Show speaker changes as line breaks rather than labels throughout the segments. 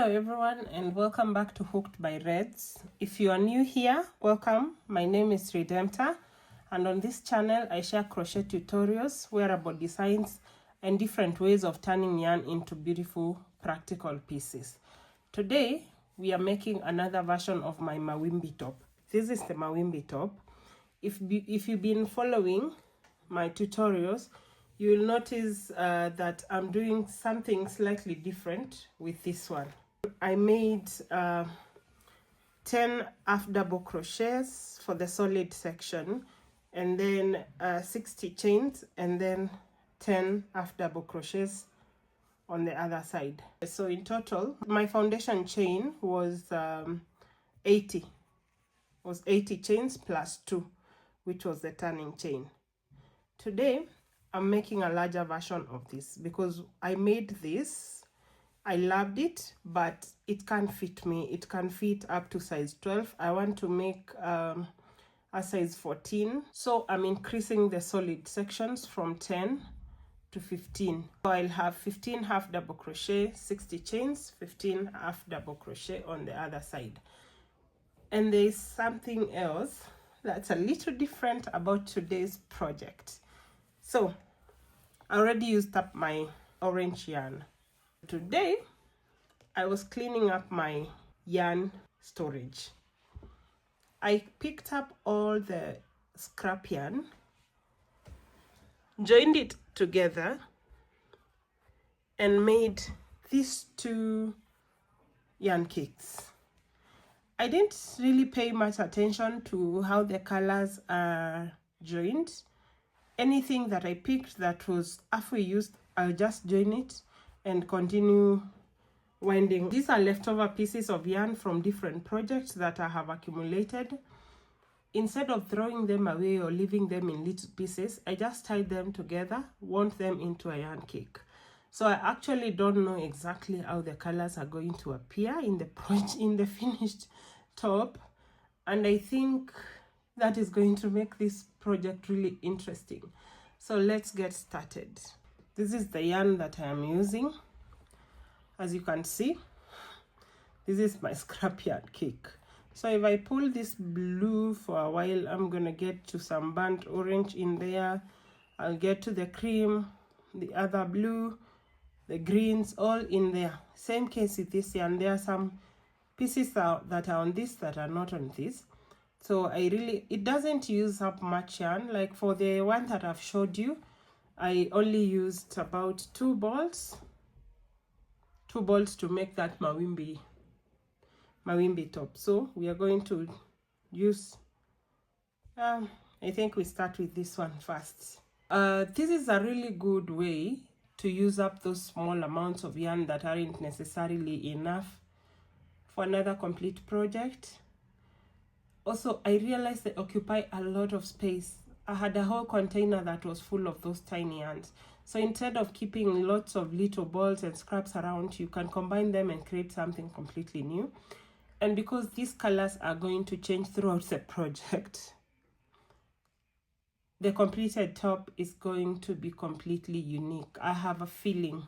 Hello everyone and welcome back to Hooked by Reds. If you are new here, welcome. My name is Redemptor and on this channel I share crochet tutorials, wearable designs and different ways of turning yarn into beautiful practical pieces. Today we are making another version of my Mawimbi top. This is the Mawimbi top. If you've been following my tutorials, you will notice that I'm doing something slightly different with this one. I made 10 half double crochets for the solid section, and then 60 chains, and then 10 half double crochets on the other side. So in total, my foundation chain was 80 chains plus 2, which was the turning chain. Today I'm making a larger version of this because I made this, I loved it, but it can't fit me. It can fit up to size 12. I want to make a size 14, so I'm increasing the solid sections from 10 to 15. So I'll have 15 half double crochet, 60 chains, 15 half double crochet on the other side. And there's something else that's a little different about today's project. So I already used up my orange yarn. Today I was cleaning up my yarn storage. I picked up all the scrap yarn, joined it together and made these two yarn cakes. I didn't really pay much attention to how the colors are joined. Anything that I picked that was halfway used, I'll just join it and continue winding. These are leftover pieces of yarn from different projects that I have accumulated. Instead of throwing them away or leaving them in little pieces, I just tied them together, wound them into a yarn cake. So I actually don't know exactly how the colors are going to appear in the finished top, and I think that is going to make this project really interesting. So let's get started. This is the yarn that I am using. As you can see, this is my scrap yarn cake. So if I pull this blue for a while, I'm gonna get to some burnt orange in there. I'll get to the cream, the other blue, the greens, all in there. Same case with this yarn. There are some pieces that are on this that are not on this. So it doesn't use up much yarn. Like for the one that I've showed you, I only used about 2 balls to make that Mawimbi top. So we are going to use, I think we start with this one first. This is a really good way to use up those small amounts of yarn that aren't necessarily enough for another complete project. Also, I realized they occupy a lot of space. I had a whole container that was full of those tiny yarns. So instead of keeping lots of little balls and scraps around, you can combine them and create something completely new. And because these colors are going to change throughout the project, the completed top is going to be completely unique. I have a feeling.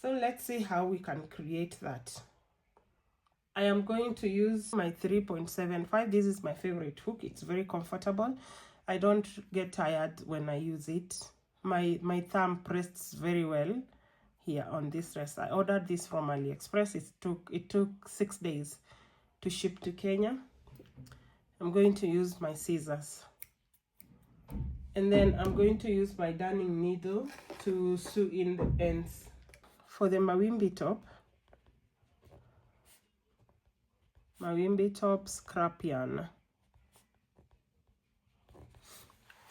So let's see how we can create that. I am going to use my 3.75. This is my favorite hook. It's very comfortable. I don't get tired when I use it. My thumb rests very well here on this rest. I ordered this from AliExpress. It took 6 days to ship to Kenya. I'm going to use my scissors. And then I'm going to use my darning needle to sew in the ends. For the Mawimbi top scrap yarn.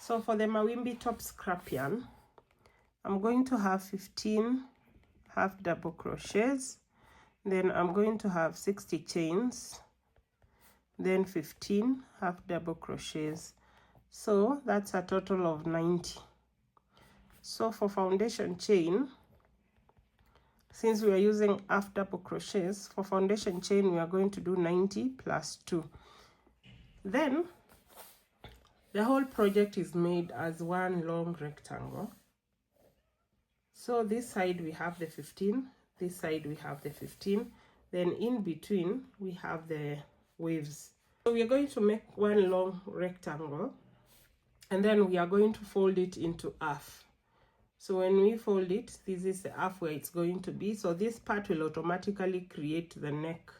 So for the Mawimbi top scrap yarn, I'm going to have 15 half double crochets, then I'm going to have 60 chains, then 15 half double crochets. So that's a total of 90. So for foundation chain, since we are using half double crochets, for foundation chain we are going to do 90 plus 2. Then the whole project is made as one long rectangle. So this side we have the 15, this side we have the 15, then in between we have the waves. So we are going to make one long rectangle, and then we are going to fold it into half. So when we fold it, this is the half where it's going to be. So this part will automatically create the neck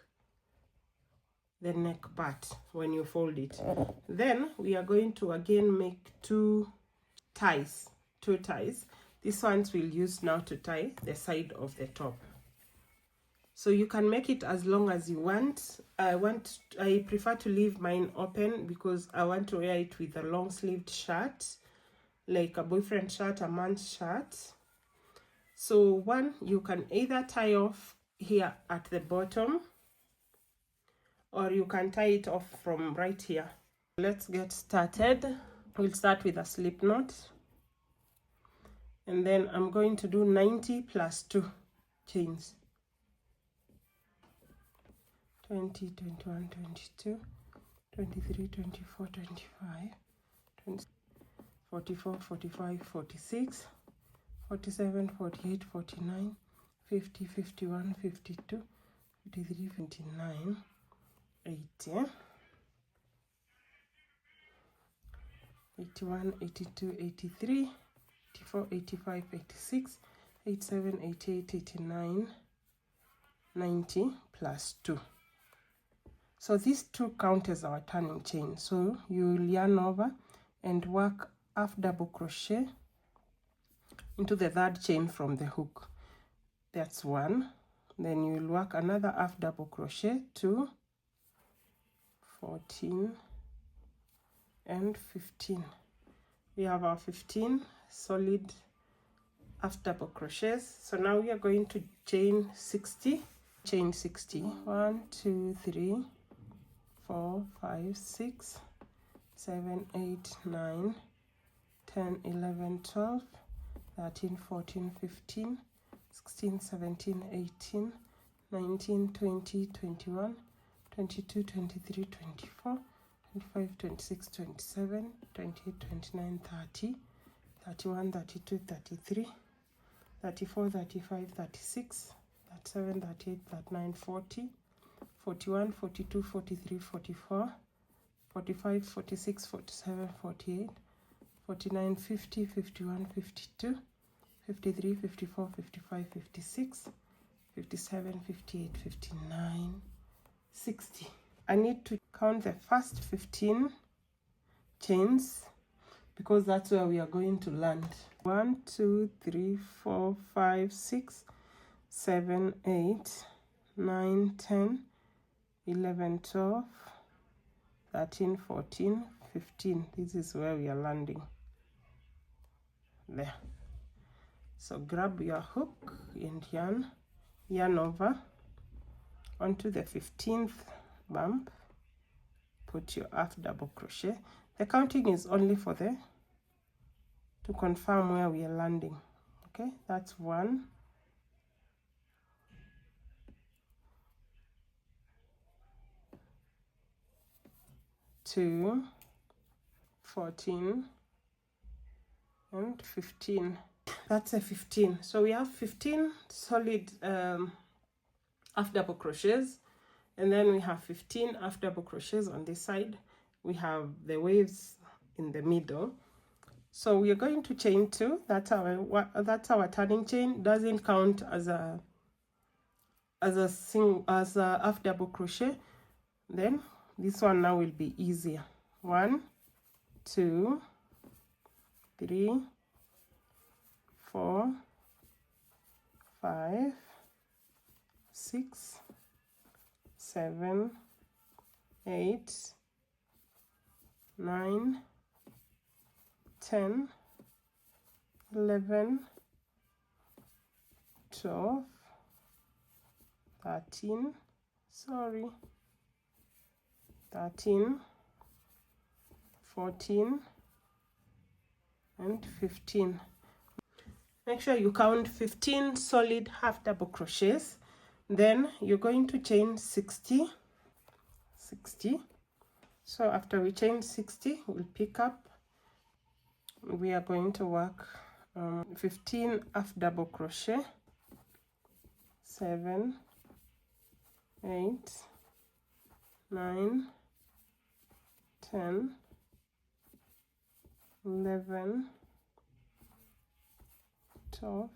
part when you fold it. Then we are going to again make two ties. These ones we'll use now to tie the side of the top. So you can make it as long as you want. I prefer to leave mine open because I want to wear it with a long sleeved shirt, like a boyfriend shirt, a man's shirt. So one, you can either tie off here at the bottom, or you can tie it off from right here. Let's get started. We'll start with a slip knot, and then I'm going to do 90 plus 2 chains. 20, 21, 22, 23, 24, 25, 20, 44, 45, 46, 47, 48, 49, 50, 51, 52, 53, 59, 80, 81, 82, 83, 84, 85, 86, 87, 88, 89, 90 plus 2. So these two count as our turning chain. So you will yarn over and work half double crochet into the third chain from the hook. That's one. Then you will work another half double crochet, 2, 14 and 15. We have our 15 solid half double crochets. So now we are going to chain 60. Chain 60. 1, 2, 3, 4, 5, 6, 7, 8, 9, 10, 11, 12, 13, 14, 15, 16, 17, 18, 19, 20, 21, 22, 23, 24, 25, 26, 27, 28, 29, 30, 31, 32, 33, 34, 35, 36, 37, 38, 39, 40, 41, 42, 43, 44, 45, 46, 47, 48, 49, 50, 51, 52, 53, 54, 55, 56, 57, 58, 59, 60. I need to count the first 15 chains because that's where we are going to land. 1, 2, 3, 4, 5, 6, 7, 8, 9, 10, 11, 12, 13, 14, 15. This is where we are landing. There. So grab your hook and yarn over onto the 15th bump. Put your half double crochet. The counting is only for to confirm where we are landing. Okay, that's 1. 2, 14 and 15. That's a 15. So we have 15 solid half double crochets, and then we have 15 half double crochets on this side. We have the waves in the middle. So we are going to chain 2. That's our turning chain. Doesn't count as a half double crochet. Then this one now will be easier. 1, 2, 3, 4, 5, 6, 7, 8, 9, 10, 11, 12, 13, 13, 14 and 15. Make sure you count 15 solid half double crochets. Then you're going to chain 60. So after we chain 60, we'll pick up. We are going to work 15 half double crochet, 7, 8, 9, 10, 11, 12,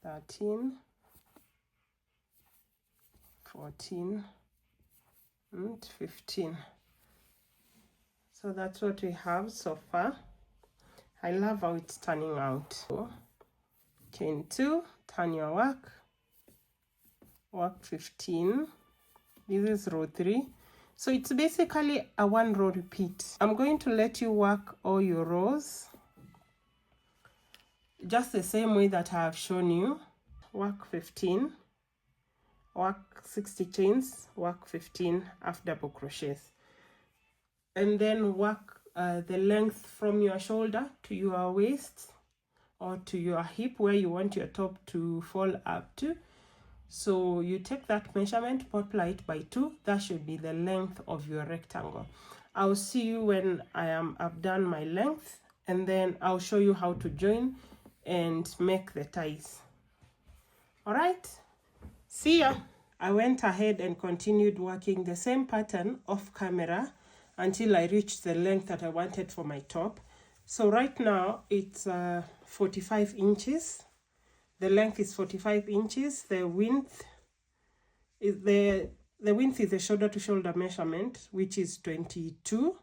13, 14, and 15. So that's what we have so far. I love how it's turning out. So, chain 2, turn your work 15. This is row 3. So it's basically a 1 row repeat. I'm going to let you work all your rows just the same way that I have shown you. Work 15, work 60 chains, work 15 half double crochets, and then work the length from your shoulder to your waist or to your hip where you want your top to fall up to. So you take that measurement, multiply it by 2. That should be the length of your rectangle. I'll see you when I've done my length, and then I'll show you how to join and make the ties. All right, see ya. I went ahead and continued working the same pattern off camera until I reached the length that I wanted for my top. So right now it's 45 inches. The length is 45 inches. The width is the width is the shoulder to shoulder measurement, which is 22.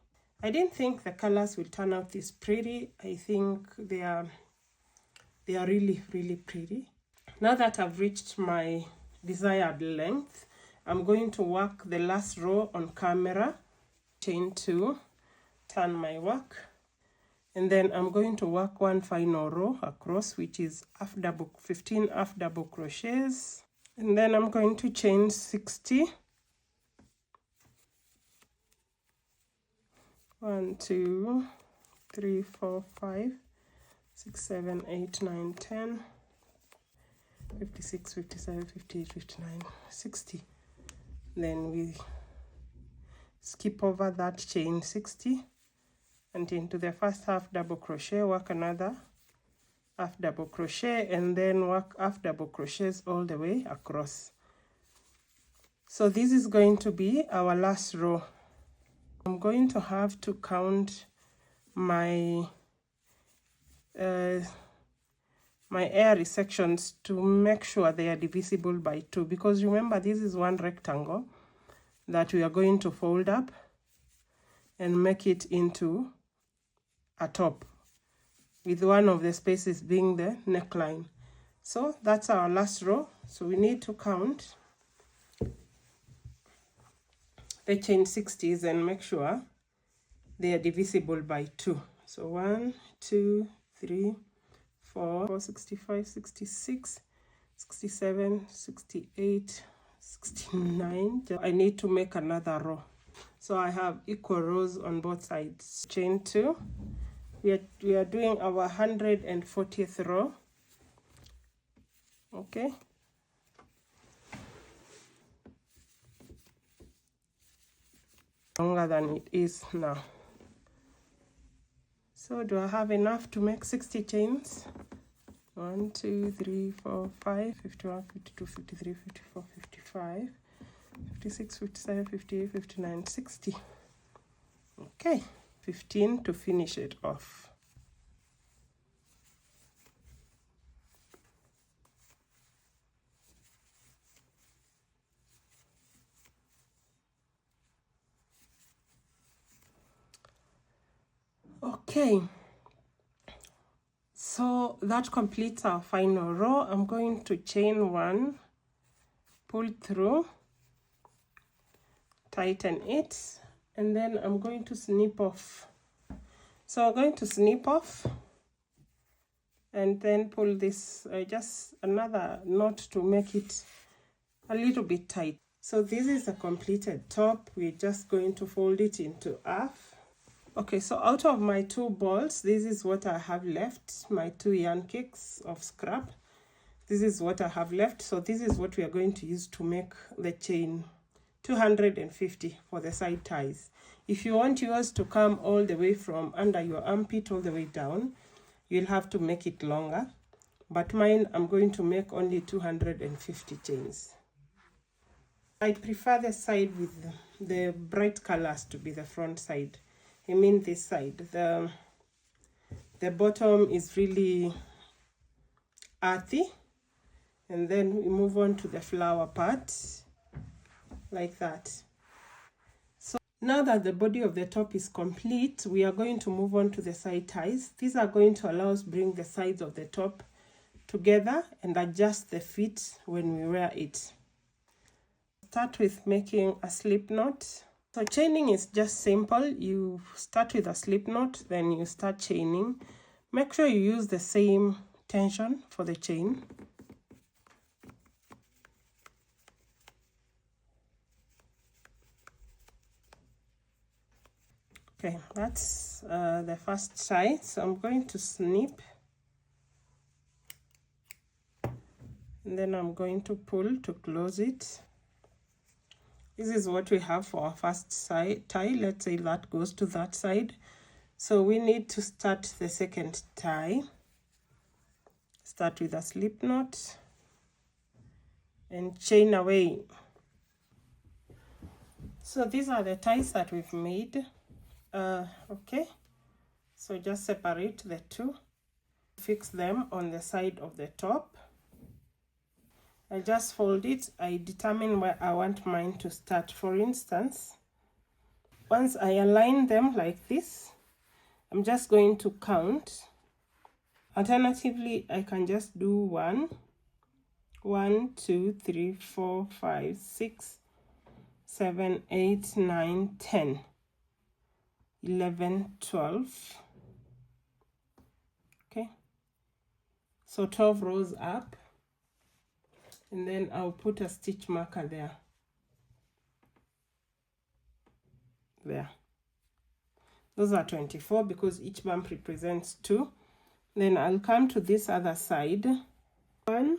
I didn't think the colors will turn out this pretty. I think they are really, really pretty. Now that I've reached my desired length, I'm going to work the last row on camera. Chain 2, turn my work, and then I'm going to work one final row across, which is 15 half double crochets, and then I'm going to chain 60. 1, 2, 3, 4, 5, 6, 7, 8, 9, 10, 56, 57, 58, 59, 60. Then we skip over that chain 60 and into the first half double crochet, work another half double crochet, and then work half double crochets all the way across. So this is going to be our last row. I'm going to have to count my my airy sections to make sure they are divisible by 2, because remember, this is one rectangle that we are going to fold up and make it into a top, with one of the spaces being the neckline. So that's our last row. So we need to count the chain 60s and make sure they are divisible by 2. So 1, 2, 3, 4, 65, 66, 67, 68, 69. I need to make another row. So I have equal rows on both sides. Chain 2. We are doing our 140th row. Okay. Longer than it is now. So do I have enough to make 60 chains? 1, 2, 3, 4, 5, 51, 52, 53, 54, 55, 56, 57, 58, 59, 60. Okay, 15 to finish it off. Okay, so that completes our final row. I'm going to chain 1, pull through, tighten it, and then I'm going to snip off. So I'm going to snip off and then pull this, just another knot to make it a little bit tight. So this is a completed top. We're just going to fold it into half. Okay, so out of my 2 balls, this is what I have left, my 2 yarn cakes of scrap. This is what I have left. So this is what we are going to use to make the chain 250 for the side ties. If you want yours to come all the way from under your armpit all the way down, you'll have to make it longer. but mine I'm going to make only 250 chains. I prefer the side with the bright colors to be the front side. I mean this side. The bottom is really earthy, and then we move on to the flower part like that. So now that the body of the top is complete, we are going to move on to the side ties. These are going to allow us bring the sides of the top together and adjust the fit when we wear it. Start with making a slip knot. So chaining is just simple. You start with a slip knot, then you start chaining. Make sure you use the same tension for the chain. Okay, that's the first tie. So I'm going to snip, and then I'm going to pull to close it. This is what we have for our first side tie. Let's say that goes to that side. So we need to start the second tie. Start with a slip knot and chain away. So these are the ties that we've made. Okay, so just separate the two, fix them on the side of the top. I just fold it. I determine where I want mine to start. For instance, once I align them like this, I'm just going to count. Alternatively, I can just do 1, 2, 3, 4, 5, 6, 7, 8, 9, 10, 11, 12. Okay, so 12 rows up, and then I'll put a stitch marker there. There. Those are 24 because each bump represents 2. Then I'll come to this other side. 1,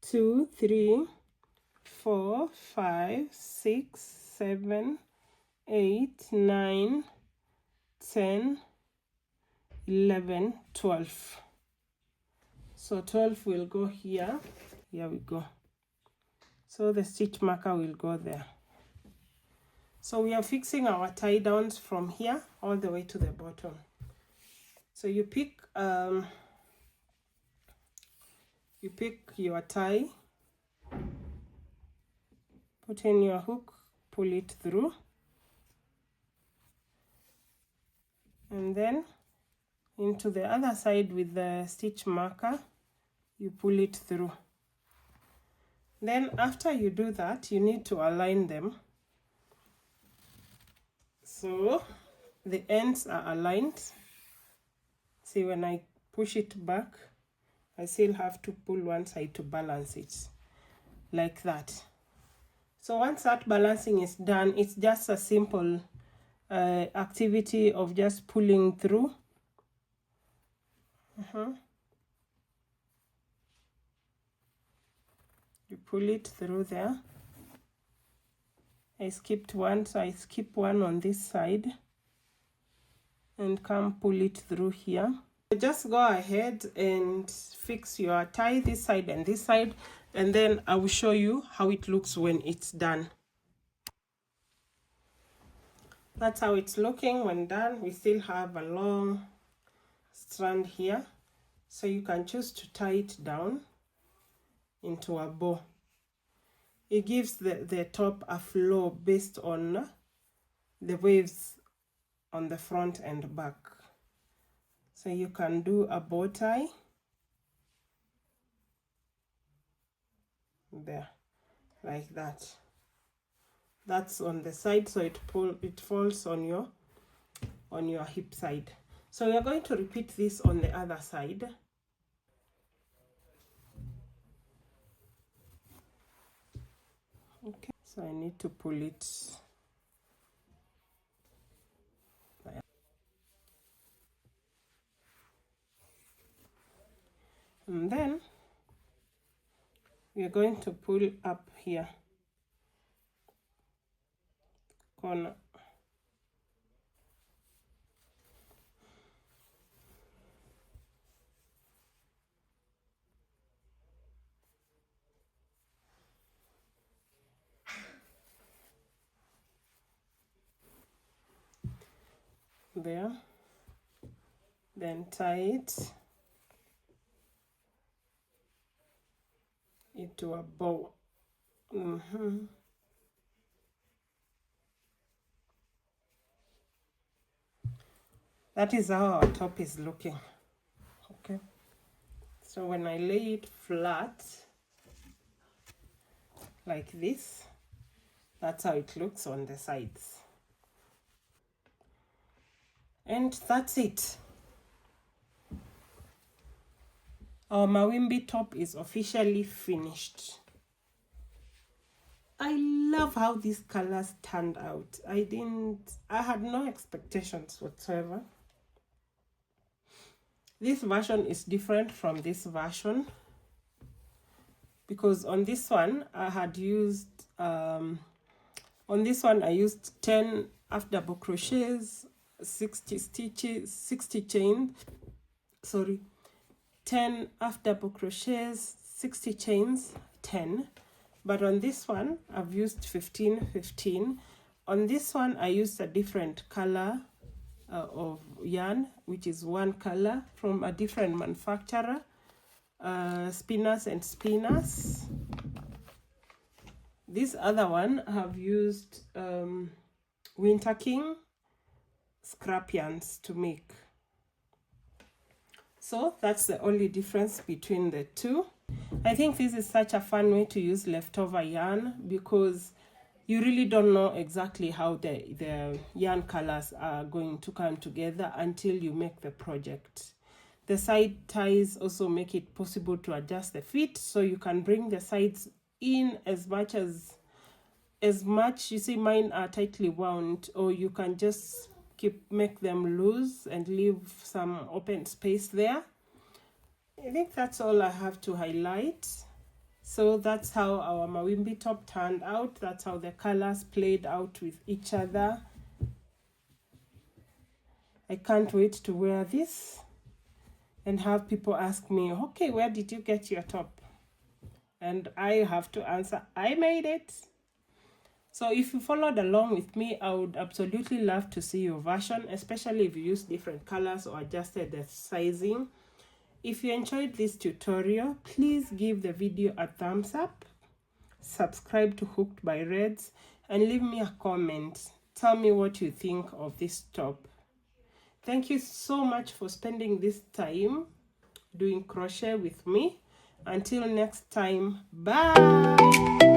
2, 3, 4, 5, 6, 7, 8, 9, 10, 11, 12. So 12 will go here. Here we go. So the stitch marker will go there. So we are fixing our tie downs from here all the way to the bottom. So you pick your tie, put in your hook, pull it through, and then into the other side with the stitch marker, you pull it through. Then after you do that, you need to align them. So the ends are aligned. See, when I push it back, I still have to pull one side to balance it, like that. So once that balancing is done, it's just a simple activity of just pulling through. You pull it through there. I skipped one, so I skip one on this side and come pull it through here. Just go ahead and fix your tie this side and this side, and then I will show you how it looks when it's done. That's how it's looking when done. We still have a long strand here, so you can choose to tie it down into a bow. It gives the top a flow based on the waves on the front and back. So you can do a bow tie there, like that. That's on the side, so it falls on your hip side. So we are going to repeat this on the other side. Okay, so I need to pull it there. And then we are going to pull up here, corner. there, then tie it into a bow. That is how our top is looking. Okay, so when I lay it flat like this, that's how it looks on the sides. And that's it. Our Mawimbi top is officially finished. I love how these colors turned out. I had no expectations whatsoever. This version is different from this version because on this one I had used on this one I used 10 half double crochets, 60 stitches, 60 chains, 10 half double crochets, 60 chains, 10. But on this one I've used 15. On this one I used a different color of yarn, which is one color from a different manufacturer, Spinners and Spinners. This other one I have used Winter King scrap yarns to make. So that's the only difference between the two. I think this is such a fun way to use leftover yarn because you really don't know exactly how the yarn colors are going to come together until you make the project. The side ties also make it possible to adjust the fit, so you can bring the sides in as much. You see, mine are tightly wound, or you can just make them loose and leave some open space there. I think that's all I have to highlight. So that's how our Mawimbi top turned out. That's how the colors played out with each other. I can't wait to wear this and have people ask me, okay, where did you get your top? And I have to answer, I made it. So if you followed along with me, I would absolutely love to see your version, especially if you use different colors or adjusted the sizing. If you enjoyed this tutorial, please give the video a thumbs up, subscribe to Hooked by Reds, and leave me a comment. Tell me what you think of this top. Thank you so much for spending this time doing crochet with me. Until next time, bye!